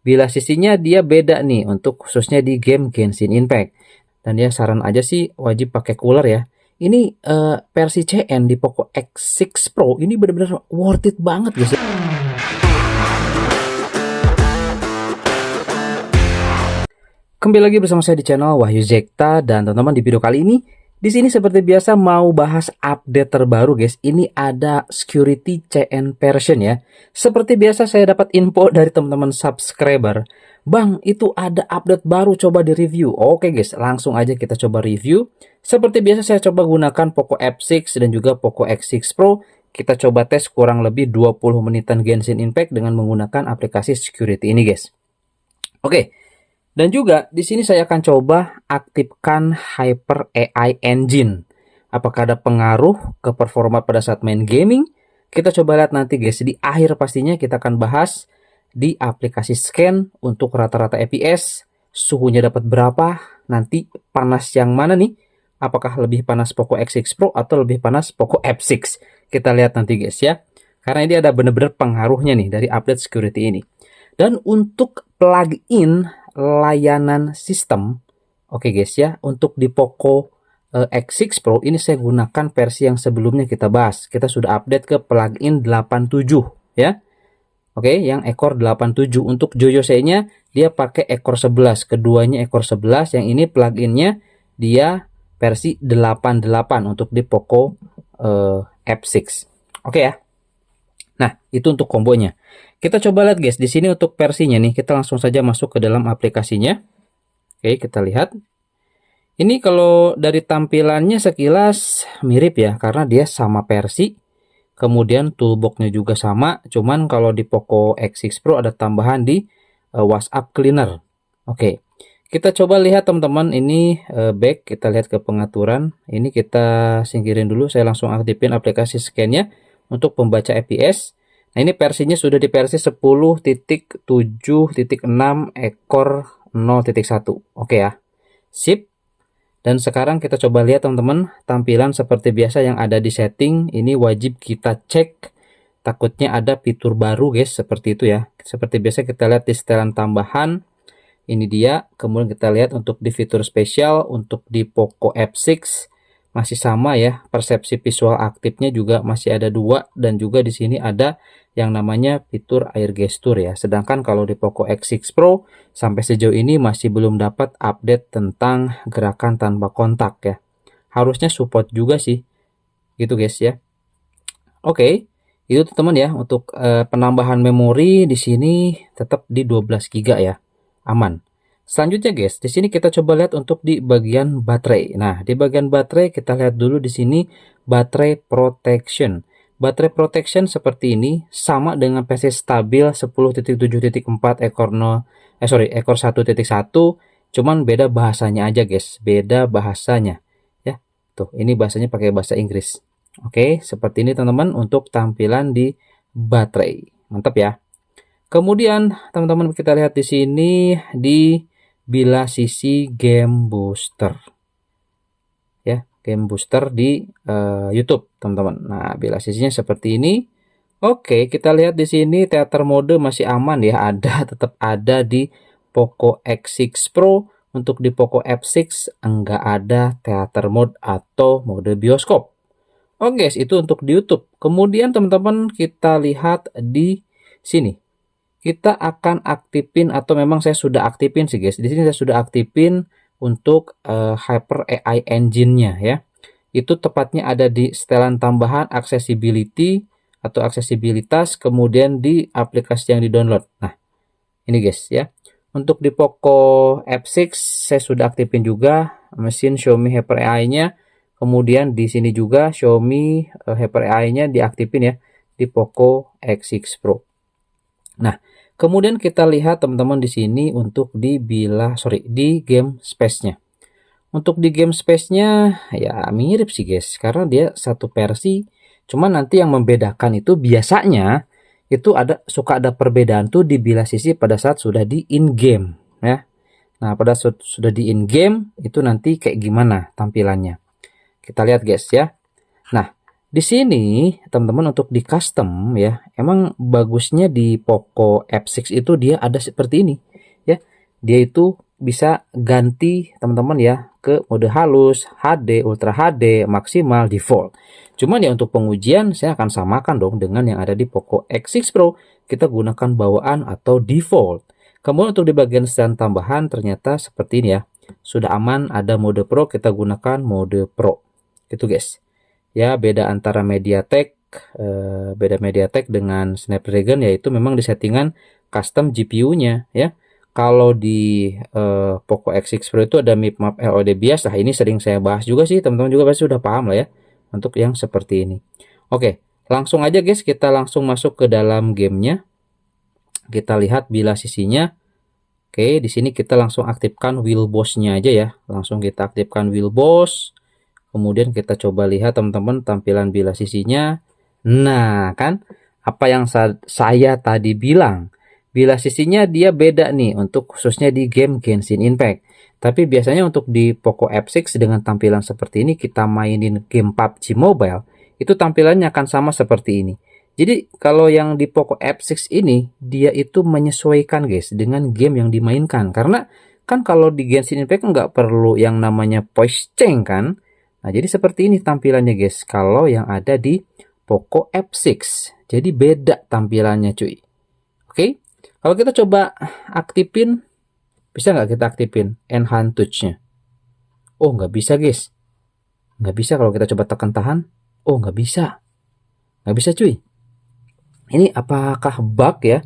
Bila sisinya dia beda nih untuk khususnya di game Genshin Impact. Dan ya saran aja sih wajib pakai cooler ya. Ini versi CN di Poco X6 Pro ini benar-benar worth it banget guys. Kembali lagi bersama saya di channel Wahyu Zekta, dan teman-teman di video kali ini di sini seperti biasa mau bahas update terbaru guys. Ini ada security CN version ya. Seperti biasa saya dapat info dari teman-teman subscriber, "Bang, itu ada update baru, coba di review." Oke guys, langsung aja kita coba review. Seperti biasa saya coba gunakan Poco F6 dan juga Poco X6 Pro. Kita coba tes kurang lebih 20 menitan Genshin Impact dengan menggunakan aplikasi security ini guys. Oke. Dan juga di sini saya akan coba aktifkan Hyper AI Engine. Apakah ada pengaruh ke performa pada saat main gaming? Kita coba lihat nanti guys. Di akhir pastinya kita akan bahas di aplikasi scan untuk rata-rata FPS, suhunya dapat berapa, nanti panas yang mana nih? Apakah lebih panas Poco X6 Pro atau lebih panas Poco F6? Kita lihat nanti guys ya. Karena ini ada benar-benar pengaruhnya nih dari update security ini. Dan untuk plugin layanan sistem, oke guys ya, untuk di Poco X6 Pro ini saya gunakan versi yang sebelumnya kita bahas. Kita sudah update ke plugin 87 ya. Oke, yang ekor 87. Untuk Joyose-nya dia pakai ekor 11, keduanya ekor 11. Yang ini pluginnya dia versi 88 untuk di Poco F6. Oke ya. Nah, itu untuk kombonya. Kita coba lihat guys, di sini untuk versinya nih, kita langsung saja masuk ke dalam aplikasinya. Oke, kita lihat. Ini kalau dari tampilannya sekilas mirip ya, karena dia sama versi. Kemudian toolboxnya juga sama, cuman kalau di Poco X6 Pro ada tambahan di WhatsApp Cleaner. Oke, kita coba lihat teman-teman, ini back, kita lihat ke pengaturan. Ini kita singkirin dulu, saya langsung aktifin aplikasi scan-nya untuk pembaca FPS. Nah, ini versinya sudah di versi 10.7.6 ekor 0.1. Oke ya. Sip. Dan sekarang kita coba lihat teman-teman, tampilan seperti biasa yang ada di setting. Ini wajib kita cek. Takutnya ada fitur baru guys, seperti itu ya. Seperti biasa kita lihat di setelan tambahan. Ini dia. Kemudian kita lihat untuk di fitur spesial untuk di Poco F6 masih sama ya, persepsi visual aktifnya juga masih ada 2, dan juga di sini ada yang namanya fitur air gesture ya. Sedangkan kalau di Poco X6 Pro sampai sejauh ini masih belum dapat update tentang gerakan tanpa kontak ya. Harusnya support juga sih. Gitu guys ya. Oke, itu teman-teman ya untuk penambahan memori di sini tetap di 12 GB ya. Aman. Selanjutnya guys, di sini kita coba lihat untuk di bagian baterai. Nah, di bagian baterai kita lihat dulu di sini baterai protection. Baterai protection seperti ini sama dengan PC stabil 10.7.4 ekor ekor 1.1, cuman beda bahasanya aja guys, beda bahasanya ya. Tuh, ini bahasanya pakai bahasa Inggris. Oke, seperti ini teman-teman untuk tampilan di baterai. Mantap ya. Kemudian teman-teman kita lihat di sini di bila sisi game booster ya, game booster di YouTube teman-teman. Nah, bila sisinya seperti ini. Oke, kita lihat di sini theater mode masih aman ya, ada, tetap ada di Poco X6 Pro. Untuk di Poco F6 enggak ada theater mode atau mode bioskop. Oke guys, itu untuk di YouTube. Kemudian teman-teman kita lihat di sini. Kita akan aktifin, atau memang saya sudah aktifin sih guys. Di sini saya sudah aktifin untuk Hyper AI Engine-nya ya. Itu tepatnya ada di setelan tambahan accessibility atau aksesibilitas, kemudian di aplikasi yang di-download. Nah, ini guys ya. Untuk di Poco F6 saya sudah aktifin juga mesin Xiaomi Hyper AI-nya. Kemudian di sini juga Xiaomi Hyper AI-nya diaktifin ya di Poco X6 Pro. Nah, kemudian kita lihat teman-teman di sini untuk di di game space-nya. Untuk di game space-nya ya mirip sih guys, karena dia satu versi. Cuman nanti yang membedakan itu biasanya itu suka ada perbedaan tuh di bilah sisi pada saat sudah di in game ya. Nah, pada saat sudah di in game itu nanti kayak gimana tampilannya. Kita lihat guys ya. Nah, Di sini teman-teman untuk di custom ya, emang bagusnya di Poco F6 itu dia ada seperti ini ya. Dia itu bisa ganti teman-teman ya ke mode halus, HD, Ultra HD, maksimal, default. Cuman ya untuk pengujian saya akan samakan dong dengan yang ada di Poco X6 Pro. Kita gunakan bawaan atau default. Kemudian untuk di bagian stand tambahan ternyata seperti ini ya. Sudah aman, ada mode Pro, kita gunakan mode Pro. Gitu guys. Ya, beda antara MediaTek dengan Snapdragon yaitu memang di settingan custom GPU-nya ya. Kalau di Poco X6 Pro itu ada map LOD bias. Nah, ini sering saya bahas juga sih, teman-teman juga pasti sudah paham lah ya untuk yang seperti ini. Oke, langsung aja guys, kita langsung masuk ke dalam gamenya. Kita lihat bilas sisinya. Oke, di sini kita langsung aktifkan wheel boss-nya aja ya. Langsung kita aktifkan wheel boss. Kemudian kita coba lihat teman-teman tampilan bilas sisinya. Nah, kan apa yang saya tadi bilang. Bilas sisinya dia beda nih untuk khususnya di game Genshin Impact. Tapi biasanya untuk di Poco F6 dengan tampilan seperti ini kita mainin game PUBG Mobile, itu tampilannya akan sama seperti ini. Jadi kalau yang di Poco F6 ini dia itu menyesuaikan guys dengan game yang dimainkan. Karena kan kalau di Genshin Impact nggak perlu yang namanya voice change kan. Nah, jadi seperti ini tampilannya guys, kalau yang ada di Poco F6. Jadi beda tampilannya cuy. Oke, kalau kita coba aktifin, bisa nggak kita aktifin Enhance Touch-nya? Oh, nggak bisa guys. Nggak bisa kalau kita coba tekan tahan. Oh, nggak bisa. Nggak bisa cuy. Ini apakah bug ya?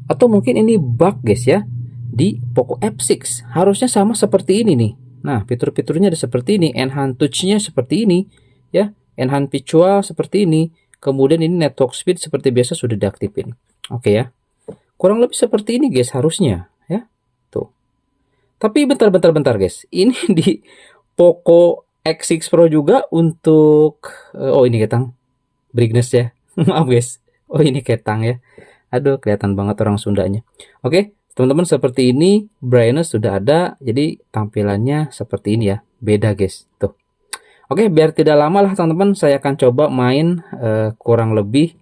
Atau mungkin ini bug guys ya? Di Poco F6. Harusnya sama seperti ini nih. Nah, fitur-fiturnya ada seperti ini, enhance touch-nya seperti ini, ya, enhance visual seperti ini, kemudian ini network speed seperti biasa sudah diaktifin. Oke ya, kurang lebih seperti ini guys harusnya, ya, tuh. Tapi bentar guys, ini di Poco X6 Pro juga untuk, oh ini ketang, brightness ya, maaf guys, oh ini ketang ya, aduh kelihatan banget orang Sundanya. Oke. Teman-teman seperti ini brightness sudah ada, jadi tampilannya seperti ini ya, beda guys tuh. Oke, biar tidak lama lah teman-teman, saya akan coba main kurang lebih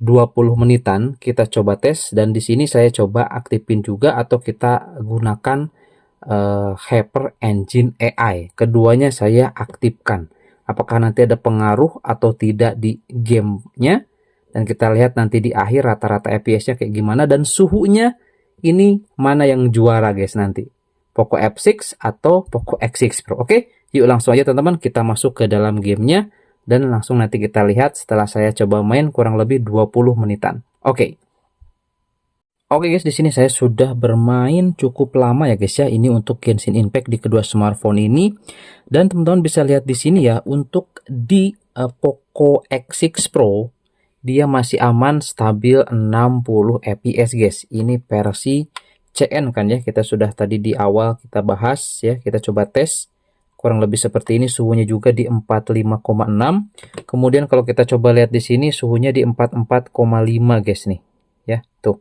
20 menitan. Kita coba tes dan di sini saya coba aktifin juga atau kita gunakan Hyper Engine AI. Keduanya saya aktifkan. Apakah nanti ada pengaruh atau tidak di gamenya? Dan kita lihat nanti di akhir rata-rata FPS-nya kayak gimana dan suhunya ini mana yang juara guys nanti. Poco F6 atau Poco X6 Pro. Oke, yuk langsung aja teman-teman kita masuk ke dalam gamenya dan langsung nanti kita lihat setelah saya coba main kurang lebih 20 menitan. Oke. Oke guys, di sini saya sudah bermain cukup lama ya guys ya. Ini untuk Genshin Impact di kedua smartphone ini. Dan teman-teman bisa lihat di sini ya, untuk di Poco X6 Pro dia masih aman stabil 60 fps guys. Ini versi CN kan ya, kita sudah tadi di awal kita bahas ya, kita coba tes kurang lebih seperti ini, suhunya juga di 45,6. Kemudian kalau kita coba lihat di sini suhunya di 44,5 guys nih ya, tuh.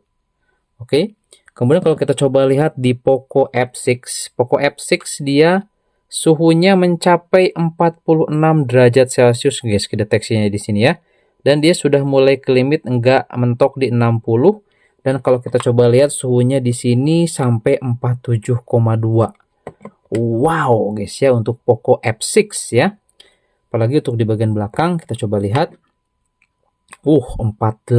Oke. Kemudian kalau kita coba lihat di Poco F6, Poco F6 dia suhunya mencapai 46 derajat Celcius guys kedeteksinya di sini ya. Dan dia sudah mulai ke limit enggak mentok di 60. Dan kalau kita coba lihat suhunya di sini sampai 47,2. Wow guys ya untuk Poco F6 ya. Apalagi untuk di bagian belakang kita coba lihat. 48,1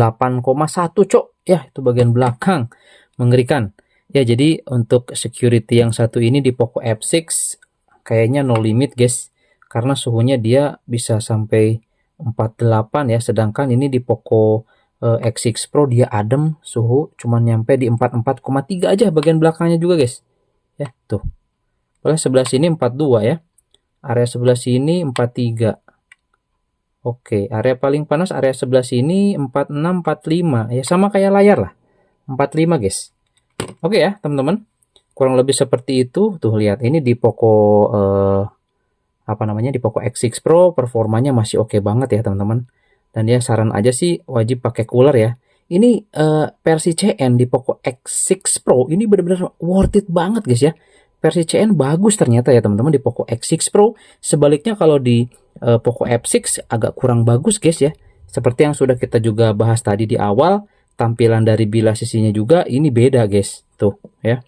cok. Ya itu bagian belakang. Mengerikan. Ya jadi untuk security yang satu ini di Poco F6 kayaknya no limit guys. Karena suhunya dia bisa sampai 48 ya, sedangkan ini di Poco X6 Pro dia adem, suhu cuman nyampe di 44,3 aja bagian belakangnya juga guys ya, tuh. Oleh sebelah sini 42 ya, area sebelah sini 43. Oke, area paling panas area sebelah sini 46 45 ya, sama kayak layar lah 45 guys. Oke ya teman-teman, kurang lebih seperti itu. Tuh lihat ini di Poco di Poco X6 Pro performanya masih oke banget ya teman-teman. Dan ya saran aja sih wajib pakai cooler ya. Ini versi CN di Poco X6 Pro ini benar-benar worth it banget guys ya. versi CN bagus ternyata ya teman-teman di Poco X6 Pro. Sebaliknya kalau di Poco F6 agak kurang bagus guys ya. Seperti yang sudah kita juga bahas tadi di awal, tampilan dari bilah sisinya juga ini beda guys. Tuh ya.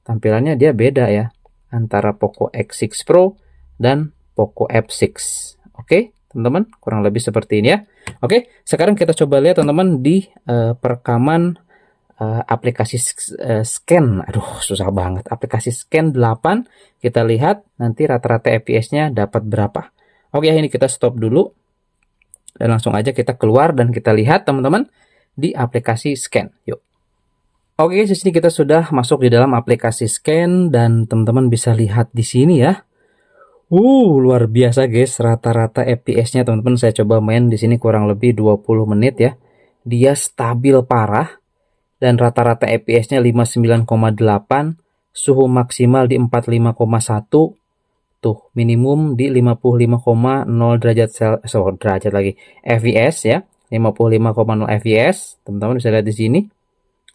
Tampilannya dia beda ya antara Poco X6 Pro dan Poco F6. Oke, teman-teman, kurang lebih seperti ini ya. Oke, sekarang kita coba lihat teman-teman di perekaman aplikasi scan. Aduh, susah banget. Aplikasi scan 8, kita lihat nanti rata-rata FPS-nya dapat berapa. Oke, ini kita stop dulu. Dan langsung aja kita keluar dan kita lihat teman-teman di aplikasi scan. Yuk. Oke, di sini kita sudah masuk di dalam aplikasi scan dan teman-teman bisa lihat di sini ya. Luar biasa guys, rata-rata FPS-nya teman-teman saya coba main di sini kurang lebih 20 menit ya. Dia stabil parah dan rata-rata FPS-nya 59,8, suhu maksimal di 45,1, tuh minimum di 55,0 derajat lagi fps ya, 55,0 fps. Teman-teman bisa lihat di sini.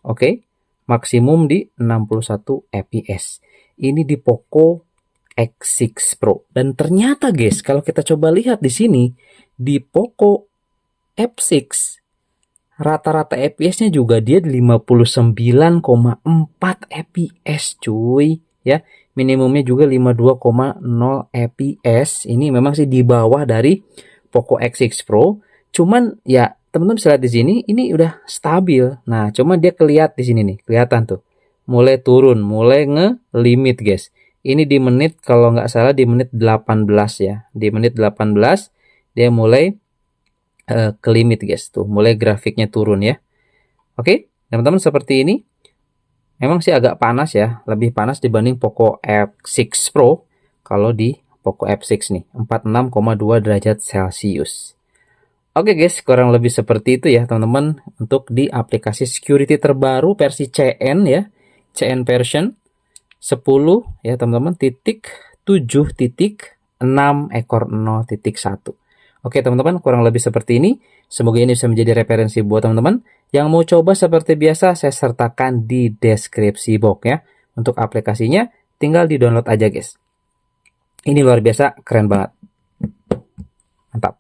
Oke, maksimum di 61 fps. Ini di Poco X6 Pro. Dan ternyata guys, kalau kita coba lihat di sini di Poco F6 rata-rata FPS-nya juga dia 59,4 FPS cuy ya. Minimumnya juga 52,0 FPS. Ini memang sih di bawah dari Poco X6 Pro. Cuman ya teman-teman bisa lihat di sini ini udah stabil. Nah, cuma dia kelihatan di sini nih, kelihatan tuh. Mulai turun, mulai nge-limit guys. Ini di menit kalau nggak salah di menit 18 ya. Di menit 18 dia mulai ke limit guys, tuh mulai grafiknya turun ya. Oke, teman-teman seperti ini. Memang sih agak panas ya, lebih panas dibanding Poco F6 Pro. Kalau di Poco F6 nih 46,2 derajat Celcius. Oke guys, kurang lebih seperti itu ya teman-teman untuk di aplikasi security terbaru versi CN ya, CN version 10 ya teman-teman, titik 7.6 Oke teman-teman, kurang lebih seperti ini. Semoga ini bisa menjadi referensi buat teman-teman. Yang mau coba seperti biasa saya sertakan di deskripsi box ya. Untuk aplikasinya tinggal di download aja guys. Ini luar biasa, keren banget. Mantap.